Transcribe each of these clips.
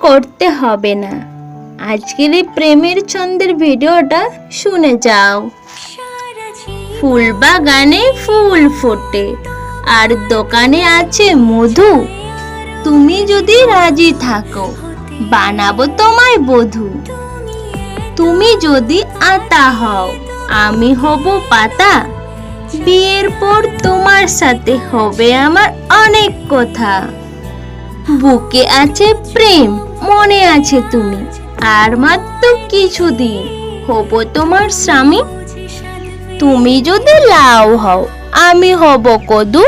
করতে হবে না। আজকের এই প্রেমের ছন্দের ভিডিওটা শুনে যাও। ফুল বাগানে ফুল ফোটে আর দোকানে আছে মধু। তুমি যদি রাজি থাকো বানাবো তোমায় বধূ। তুমি যদি আতা হও আমি হব পাতা। বিয়ের পর তোমার সাথে হবে আমার অনেক কথা। বুকে আছে প্রেম মনে আছে তুমি, আর মাত্র কিছুদিন হব তোমার স্বামী। তুমি যদি লাউ হও আমি হব কদু।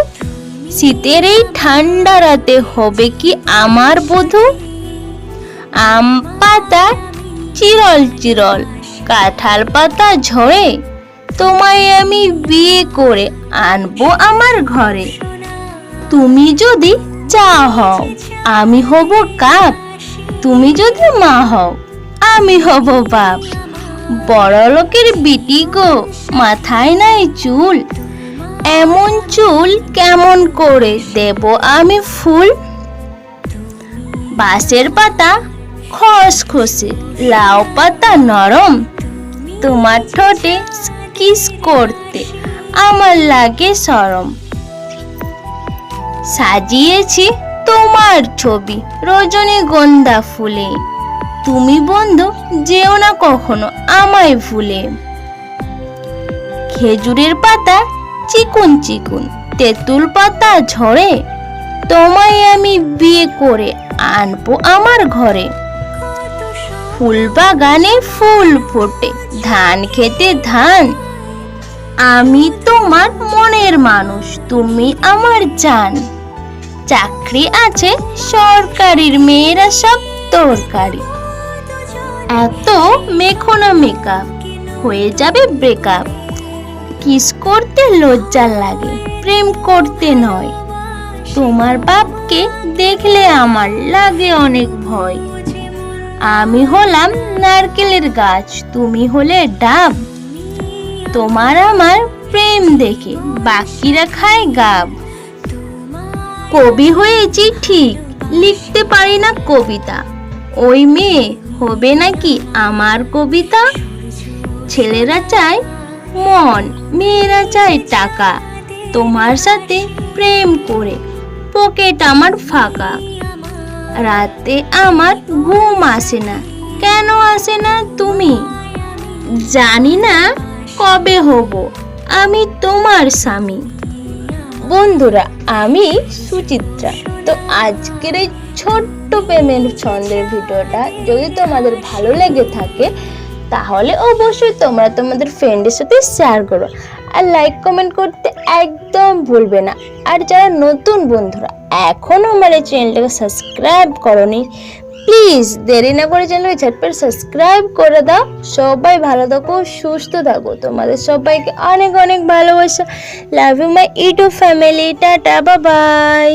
শীতের এই ঠান্ডা রাতে হবে কি আমার বধূ। আম পাতা চিরল চিরল কাঁঠাল পাতা ঝরে, তোমায় আমি বিয়ে করে আনবো আমার ঘরে। তুমি যদি চা হও আমি হব কাপ। তুমি যদি মা হও আমি হব বাপ। বড় লোকের বিটি গো মাথায় নাই চুল। এমন চুল কেমন করে দেব আমি ফুল। বাঁশের পাতা খসখসে লাউ পাতা নরম। তোমার ঠোঁটে কিস করতে আমার লাগে শরম। সাজিয়েছি তোমার ছবি রজনীগন্ধা ফুলে। তুমি বন্ধু যেও না কখনো আমায় ভুলে। খেজুরের পাতা চিকুন চিকুন তেঁতুল পাতা ঝরে, তোমায় আমি বিয়ে করে আনবো আমার ঘরে। ফুল বাগানে ফুল ফোটে ধান খেতে ধান। আমি তোমার মনের মানুষ তুমি আমার জান। চাকরি আছে সরকারির মেয়েরা সব তরকারি। এত মেখো না মেকআপ হয়ে যাবে ব্রেকআপ। কিস করতে লজ্জা লাগে প্রেম করতে নয়। তোমার বাপকে দেখলে আমার লাগে অনেক ভয়। আমি হলাম নারকেলের গাছ তুমি হলে ডাব। তোমার আমার প্রেম দেখে বাকিরা খায় গাব। কবি হয়েছি ঠিক লিখতে পারি না কবিতা। ওই মেয়ে হবে নাকি আমার কবিতা। ছেলেরা চায় মন মেয়েরা চায় টাকা। তোমার সাথে প্রেম করে পকেট আমার ফাঁকা। রাতে আমার ঘুম আসে না কেন আসে না তুমি। জানি না কবে হব আমি তোমার স্বামী। বন্ধুরা আমি সুচিত্রা। তো আজকের এই ছোট্ট প্রেমের ছন্দের ভিডিওটা যদি তোমাদের ভালো লেগে থাকে তাহলে অবশ্যই তোমরা তোমাদের ফ্রেন্ডের সাথে শেয়ার করো আর লাইক কমেন্ট করতে একদম ভুলবে না। আর যারা নতুন বন্ধুরা এখনো আমার এই চ্যানেলটাকে সাবস্ক্রাইব করোনি প্লিজ দেরি না করে চ্যানেলকে ঝটপট সাবস্ক্রাইব করে দাও। সবাই ভালো থাকো সুস্থ থাকো। তোমাদের সবাইকে অনেক অনেক ভালোবাসা। Love you my YouTube family. টাটা বাই বাই।